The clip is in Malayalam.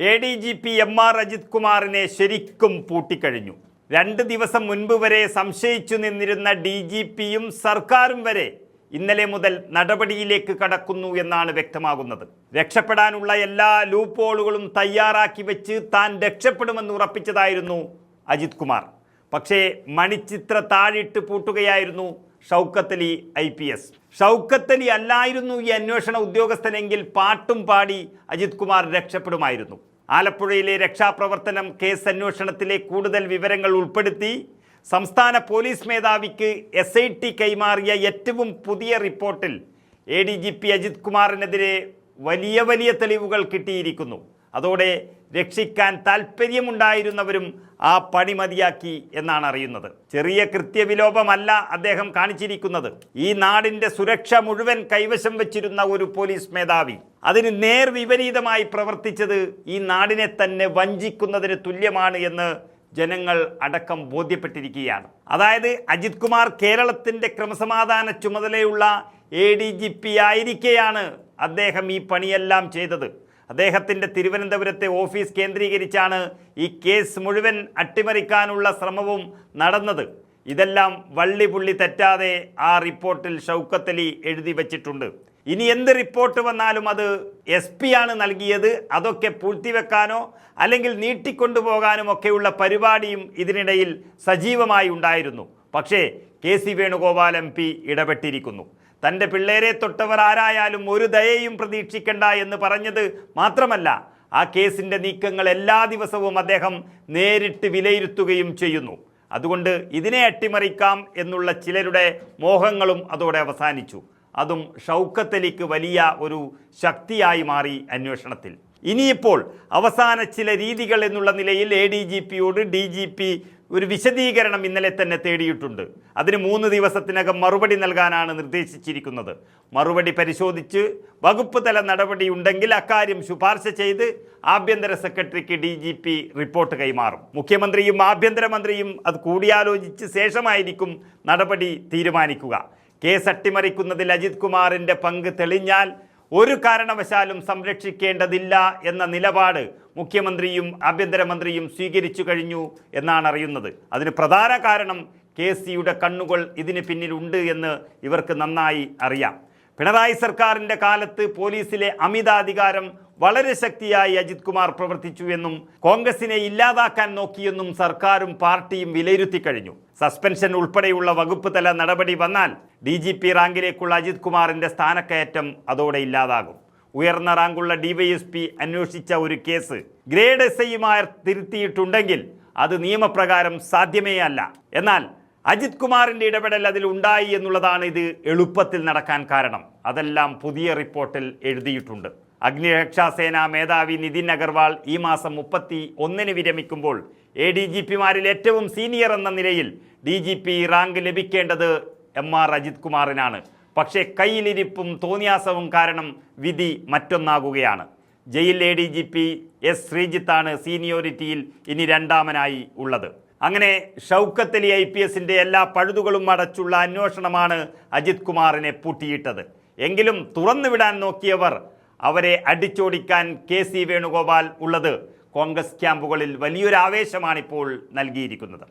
ADGP MR അജിത് കുമാറിനെ ശരിക്കും പൂട്ടിക്കഴിഞ്ഞു. 2 ദിവസം മുൻപ് വരെ സംശയിച്ചു നിന്നിരുന്ന DGPയും സർക്കാരും വരെ ഇന്നലെ മുതൽ നടപടിയിലേക്ക് കടക്കുന്നു എന്നാണ് വ്യക്തമാകുന്നത്. രക്ഷപ്പെടാനുള്ള എല്ലാ ലൂപ്പോളുകളും തയ്യാറാക്കി വെച്ച് താൻ രക്ഷപ്പെടുമെന്ന് ഉറപ്പിച്ചതായിരുന്നു അജിത് കുമാർ. പക്ഷേ മണിച്ചിത്ര താഴിട്ട് പൂട്ടുകയായിരുന്നു ഷൗക്കത്ത് അലി IPS. ഷൗക്കത്ത് അലി അല്ലായിരുന്നു ഈ അന്വേഷണ ഉദ്യോഗസ്ഥനെങ്കിൽ പാട്ടും പാടി അജിത് കുമാർ രക്ഷപ്പെടുമായിരുന്നു. ആലപ്പുഴയിലെ രക്ഷാപ്രവർത്തനം കേസ് അന്വേഷണത്തിലെ കൂടുതൽ വിവരങ്ങൾ ഉൾപ്പെടുത്തി സംസ്ഥാന പോലീസ് മേധാവിക്ക് SIT കൈമാറിയ ഏറ്റവും പുതിയ റിപ്പോർട്ടിൽ ADGP അജിത് കുമാറിനെതിരെ വലിയ തെളിവുകൾ കിട്ടിയിരിക്കുന്നു. അതോടെ രക്ഷിക്കാൻ താല്പര്യമുണ്ടായിരുന്നവരും ആ പണി മതിയാക്കി എന്നാണ് അറിയുന്നത്. ചെറിയ കൃത്യവിലോപമല്ല അദ്ദേഹം കാണിച്ചിരിക്കുന്നത്. ഈ നാടിൻ്റെ സുരക്ഷ മുഴുവൻ കൈവശം വെച്ചിരുന്ന ഒരു പോലീസ് മേധാവി അതിന് നേർവിപരീതമായി പ്രവർത്തിച്ചത് ഈ നാടിനെ തന്നെ വഞ്ചിക്കുന്നതിന് തുല്യമാണ് എന്ന് ജനങ്ങൾ അടക്കം ബോധ്യപ്പെട്ടിരിക്കുകയാണ്. അതായത് അജിത് കുമാർ കേരളത്തിൻ്റെ ക്രമസമാധാന ചുമതലയുള്ള ADGP ആയിരിക്കെയാണ് അദ്ദേഹം ഈ പണിയെല്ലാം ചെയ്തത്. അദ്ദേഹത്തിൻ്റെ തിരുവനന്തപുരത്തെ ഓഫീസ് കേന്ദ്രീകരിച്ചാണ് ഈ കേസ് മുഴുവൻ അട്ടിമറിക്കാനുള്ള ശ്രമവും നടന്നത്. ഇതെല്ലാം വള്ളിപുള്ളി തെറ്റാതെ ആ റിപ്പോർട്ടിൽ ഷൗക്കത്ത് അലി എഴുതി വച്ചിട്ടുണ്ട്. ഇനി എന്ത് റിപ്പോർട്ട് വന്നാലും അത് SP ആണ് നൽകിയത്. അതൊക്കെ പൂഴ്ത്തിവെക്കാനോ അല്ലെങ്കിൽ നീട്ടിക്കൊണ്ടുപോകാനും ഒക്കെയുള്ള പരിപാടിയും ഇതിനിടയിൽ സജീവമായി ഉണ്ടായിരുന്നു. പക്ഷേ KC വേണുഗോപാൽ MP ഇടപെട്ടിരിക്കുന്നു. തൻ്റെ പിള്ളേരെ തൊട്ടവർ ആരായാലും ഒരു ദയയും പ്രതീക്ഷിക്കണ്ട എന്ന് പറഞ്ഞത് മാത്രമല്ല, ആ കേസിൻ്റെ നീക്കങ്ങൾ എല്ലാ ദിവസവും അദ്ദേഹം നേരിട്ട് വിലയിരുത്തുകയും ചെയ്യുന്നു. അതുകൊണ്ട് ഇതിനെ അട്ടിമറിക്കാം എന്നുള്ള ചിലരുടെ മോഹങ്ങളും അതോടെ അവസാനിച്ചു. അതും ഷൗക്കത്ത് അലിക്ക് വലിയ ഒരു ശക്തിയായി മാറി അന്വേഷണത്തിൽ. ഇനിയിപ്പോൾ അവസാന ചില രീതികൾ എന്നുള്ള നിലയിൽ ADGPയോട് DGP ഒരു വിശദീകരണം ഇന്നലെ തന്നെ തേടിയിട്ടുണ്ട്. അതിന് 3 ദിവസത്തിനകം മറുപടി നൽകാനാണ് നിർദ്ദേശിച്ചിരിക്കുന്നത്. മറുപടി പരിശോധിച്ച് വകുപ്പ് തല നടപടി ഉണ്ടെങ്കിൽ അക്കാര്യം ശുപാർശ ചെയ്ത് ആഭ്യന്തര സെക്രട്ടറിക്ക് DGP റിപ്പോർട്ട് കൈമാറും. മുഖ്യമന്ത്രിയും ആഭ്യന്തരമന്ത്രിയും അത് കൂടിയാലോചിച്ച് ശേഷമായിരിക്കും നടപടി തീരുമാനിക്കുക. കേസ് അട്ടിമറിക്കുന്നതിൽ അജിത് കുമാറിൻ്റെ പങ്ക് തെളിഞ്ഞാൽ ഒരു കാരണവശാലും സംരക്ഷിക്കേണ്ടതില്ല എന്ന നിലപാട് മുഖ്യമന്ത്രിയും ആഭ്യന്തരമന്ത്രിയും സ്വീകരിച്ചു കഴിഞ്ഞു എന്നാണ് അറിയുന്നത്. അതിന് പ്രധാന കാരണം KCയുടെ കണ്ണുകൾ ഇതിന് പിന്നിലുണ്ട് എന്ന് ഇവർക്ക് നന്നായി അറിയാം. പിണറായി സർക്കാരിൻ്റെ കാലത്ത് പോലീസിലെ അമിതാധികാരം വളരെ ശക്തിയായി അജിത് കുമാർ പ്രവർത്തിച്ചു എന്നും കോൺഗ്രസിനെ ഇല്ലാതാക്കാൻ നോക്കിയെന്നും സർക്കാരും പാർട്ടിയും വിലയിരുത്തി കഴിഞ്ഞു. സസ്പെൻഷൻ ഉൾപ്പെടെയുള്ള വകുപ്പ് തല നടപടി വന്നാൽ DGP റാങ്കിലേക്കുള്ള അജിത് കുമാറിൻ്റെ സ്ഥാനക്കയറ്റം അതോടെ ഇല്ലാതാകും. ഉയർന്ന റാങ്കുള്ള DYSP അന്വേഷിച്ച ഒരു കേസ് ഗ്രേഡ് SIമാർ തിരുത്തിയിട്ടുണ്ടെങ്കിൽ അത് നിയമപ്രകാരം സാധ്യമേ അല്ല. എന്നാൽ അജിത് കുമാറിൻ്റെ ഇടപെടൽ അതിൽ ഉണ്ടായി എന്നുള്ളതാണ് ഇത് എളുപ്പത്തിൽ നടക്കാൻ കാരണം. അതെല്ലാം പുതിയ റിപ്പോർട്ടിൽ എഴുതിയിട്ടുണ്ട്. അഗ്നിരക്ഷാസേനാ മേധാവി നിതിൻ അഗർവാൾ ഈ മാസം 31-ന് വിരമിക്കുമ്പോൾ ADGPമാരിൽ ഏറ്റവും സീനിയർ എന്ന നിലയിൽ DGP റാങ്ക് ലഭിക്കേണ്ടത് MR അജിത് കുമാറിനാണ്. പക്ഷേ കയ്യിലിരിപ്പും തോന്നിയാസവും കാരണം വിധി മറ്റൊന്നാകുകയാണ്. ജയിൽ ADGP S ശ്രീജിത്താണ് സീനിയോറിറ്റിയിൽ ഇനി രണ്ടാമനായി ഉള്ളത്. അങ്ങനെ ഷൗക്കത്ത് അലി IPSൻ്റെ എല്ലാ പഴുതുകളും അടച്ചുള്ള അന്വേഷണമാണ് അജിത് കുമാറിനെ പൂട്ടിയിട്ടത്. എങ്കിലും തുറന്നുവിടാൻ നോക്കിയവർ അവരെ അടിച്ചോടിക്കാൻ KC വേണുഗോപാൽ ഉള്ളത് കോൺഗ്രസ് ക്യാമ്പുകളിൽ വലിയൊരു ആവേശമാണിപ്പോൾ നൽകിയിരിക്കുന്നത്.